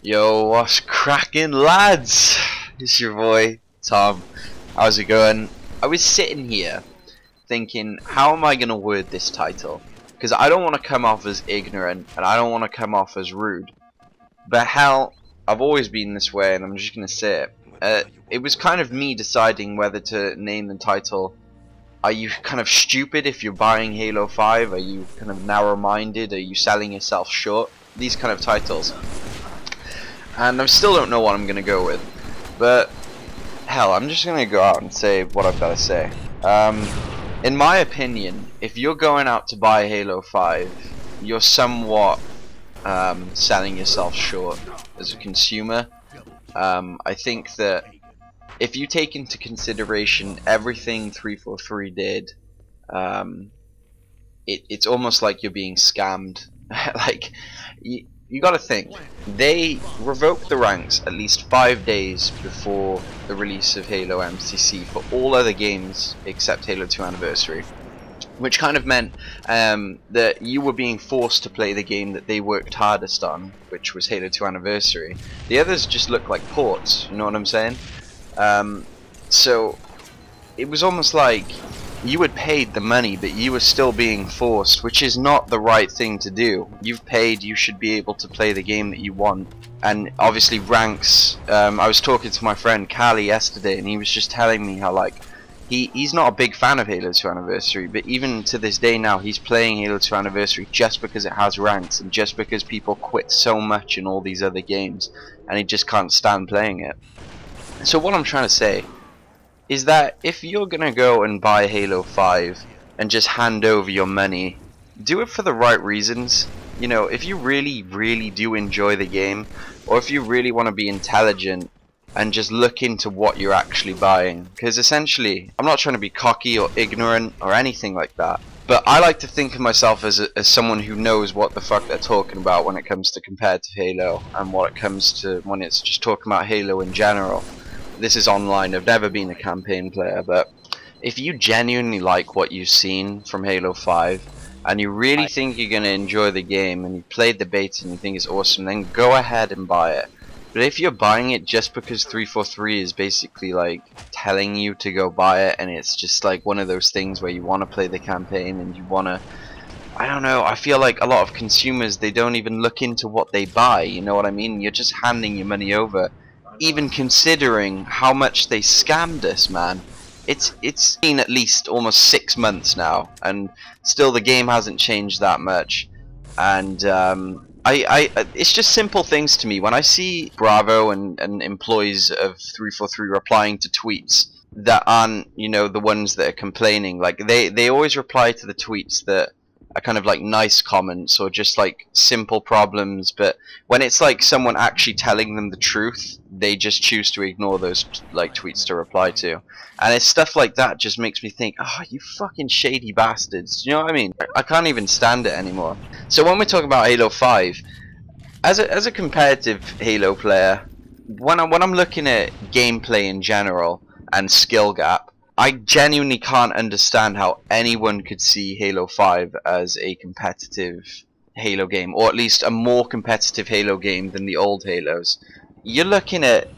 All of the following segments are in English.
Yo, what's cracking, lads? It's your boy Tom. How's it going? I was sitting here thinking, how am I gonna word this title? Because I don't want to come off as ignorant and I don't want to come off as rude. But hell, I've always been this way, and I'm just gonna say it. It was kind of me deciding whether to name the title. Are you kind of stupid if you're buying Halo 5? Are you kind of narrow-minded? Are you selling yourself short? These kind of titles. And I still don't know what I'm gonna go with, but hell, I'm just gonna go out and say what I've got to say. In my opinion, if you're going out to buy Halo 5, you're somewhat selling yourself short as a consumer. I think that if you take into consideration everything 343 did, it's almost like you're being scammed. Like, you gotta think, they revoked the ranks at least 5 days before the release of Halo MCC for all other games except Halo 2 Anniversary, which kind of meant that you were being forced to play the game that they worked hardest on, which was Halo 2 Anniversary. The others just looked like ports, you know what I'm saying? So it was almost like you had paid the money, but you were still being forced, which is not the right thing to do. You've paid, you should be able to play the game that you want. And obviously ranks, I was talking to my friend Callie yesterday, and he was just telling me how, like, he's not a big fan of Halo 2 Anniversary, but even to this day now, he's playing Halo 2 Anniversary just because it has ranks, and just because people quit so much in all these other games, and he just can't stand playing it. So what I'm trying to say is that if you're gonna go and buy Halo 5 and just hand over your money, do it for the right reasons. You know, if you really do enjoy the game, or if you really want to be intelligent and just look into what you're actually buying. Because essentially, I'm not trying to be cocky or ignorant or anything like that, but I like to think of myself as someone who knows what the fuck they're talking about when it comes to competitive Halo, and what it comes to when it's just talking about Halo in general. This is online, I've never been a campaign player, but if you genuinely like what you've seen from Halo 5 and you really think you're going to enjoy the game, and you've played the beta and you think it's awesome, then go ahead and buy it. But if you're buying it just because 343 is basically like telling you to go buy it, and it's just like one of those things where you want to play the campaign and you want to, I don't know, I feel like a lot of consumers, they don't even look into what they buy, you know what I mean? You're just handing your money over. Even considering how much they scammed us, man. It's been at least almost 6 months now, and still the game hasn't changed that much. And it's just simple things to me. When I see Bravo and employees of 343 replying to tweets that aren't, you know, the ones that are complaining, like they always reply to the tweets that are kind of like nice comments or just like simple problems, but when it's like someone actually telling them the truth, they just choose to ignore those like tweets to reply to. And it's stuff like that just makes me think, oh, you fucking shady bastards, you know what I mean? I can't even stand it anymore. So when we're talking about Halo 5, as a competitive Halo player, when I'm looking at gameplay in general and skill gap, I genuinely can't understand how anyone could see Halo 5 as a competitive Halo game, or at least a more competitive Halo game than the old Halos. You're looking at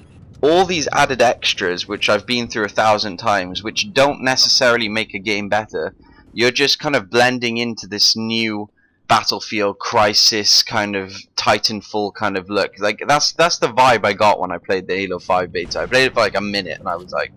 all these added extras, which I've been through 1,000 times, which don't necessarily make a game better. You're just kind of blending into this new Battlefield Crisis kind of Titanfall kind of look. Like that's the vibe I got when I played the Halo 5 beta. I played it for like a minute and I was like,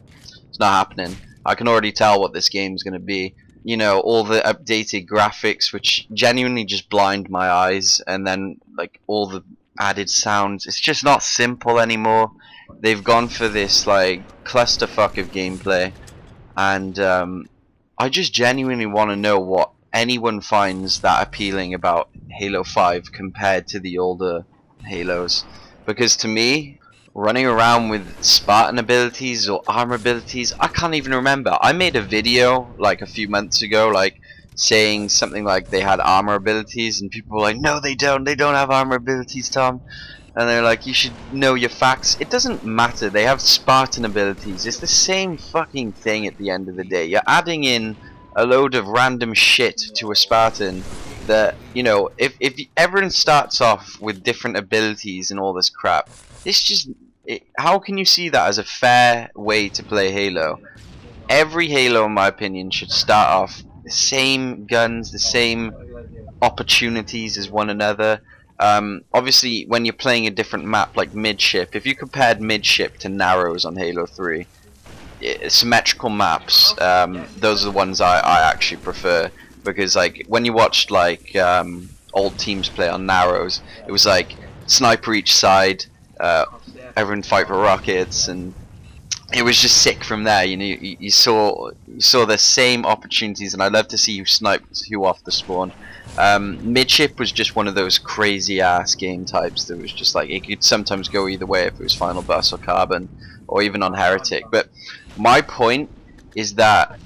it's not happening. I can already tell what this game's going to be. You know, all the updated graphics, which genuinely just blind my eyes, and then like all the added sounds. It's just not simple anymore. They've gone for this like clusterfuck of gameplay, and I just genuinely want to know what anyone finds that appealing about Halo 5 compared to the older Halos. Because to me, running around with Spartan abilities or armor abilities, I can't even remember. I made a video like a few months ago, like saying something like they had armor abilities, and people were like, no they don't have armor abilities, Tom. And they're like, you should know your facts. It doesn't matter, they have Spartan abilities. It's the same fucking thing at the end of the day. You're adding in a load of random shit to a Spartan that, you know, if everyone starts off with different abilities and all this crap, it's just how can you see that as a fair way to play Halo? Every Halo, in my opinion, should start off the same guns, the same opportunities as one another. Obviously, when you're playing a different map like Midship, if you compared Midship to Narrows on Halo 3, symmetrical maps, those are the ones I actually prefer, because like when you watched like old teams play on Narrows, it was like sniper each side, everyone fight for rockets, and it was just sick from there. You know, you saw the same opportunities, and I love to see who sniped who off the spawn. Midship was just one of those crazy ass game types that was just like, it could sometimes go either way if it was Final Bus or Carbon, or even on Heretic. But my point is that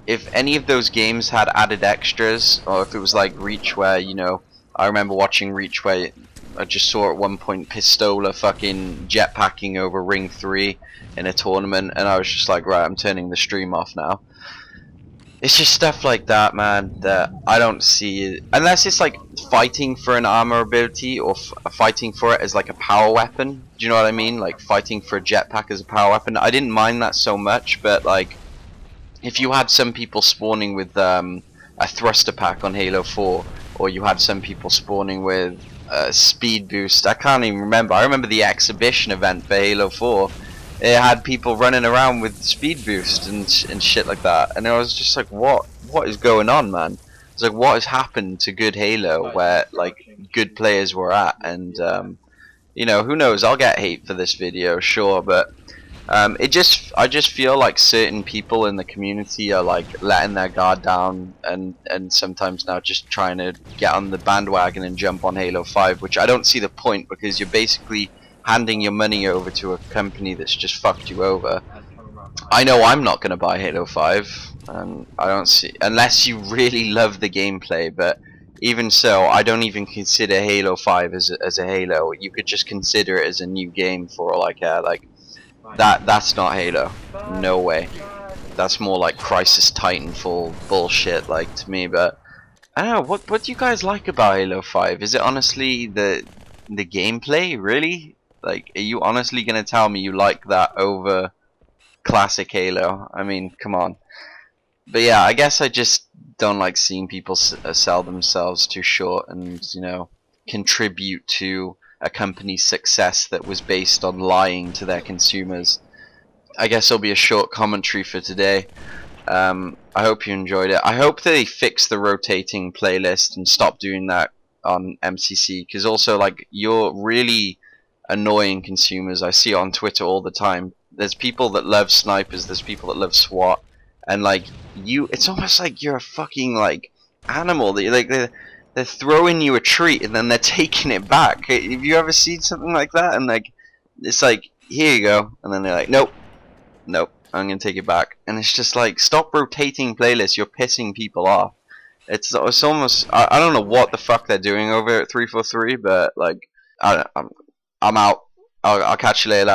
if any of those games had added extras, or if it was like Reach, where, you know, I remember watching Reach where I just saw at one point Pistola fucking jetpacking over Ring 3 in a tournament, and I was just like, right, I'm turning the stream off now. It's just stuff like that, man, that I don't see, unless it's like fighting for an armor ability, or fighting for it as like a power weapon. Do you know what I mean? Like fighting for a jetpack as a power weapon. I didn't mind that so much, but like if you had some people spawning with a thruster pack on Halo 4, or you had some people spawning with speed boost, I can't even remember. I remember the exhibition event for Halo 4. It had people running around with speed boost and shit like that, and I was just like, what is going on, man? It's like, what has happened to good Halo, where like good players were at? And you know, who knows? I'll get hate for this video, sure, but I just feel like certain people in the community are like letting their guard down, and sometimes now just trying to get on the bandwagon and jump on Halo 5, which I don't see the point, because you're basically handing your money over to a company that's just fucked you over. I know I'm not going to buy Halo 5, and I don't see, unless you really love the gameplay, but even so, I don't even consider Halo 5 as a Halo. You could just consider it as a new game for all I care. Like, that's not Halo. No way. That's more like Crisis Titanfall bullshit, like, to me. But I don't know, what do you guys like about Halo 5? Is it honestly the gameplay, really? Like, are you honestly gonna tell me you like that over classic Halo? I mean, come on. But yeah, I guess I just don't like seeing people sell themselves too short, and, you know, contribute to a company's success that was based on lying to their consumers. I guess it'll be a short commentary for today. I hope you enjoyed it. I hope they fix the rotating playlist and stop doing that on MCC, because also, like, you're really annoying consumers. I see it on Twitter all the time. There's people that love snipers, there's people that love SWAT, and like it's almost like you're a fucking like animal. They're throwing you a treat and then they're taking it back. Have you ever seen something like that? And like, it's like, here you go, and then they're like, nope, I'm gonna take it back. And it's just like, stop rotating playlists. You're pissing people off. It's almost, I don't know what the fuck they're doing over at 343, but like, I'm out. I'll catch you later.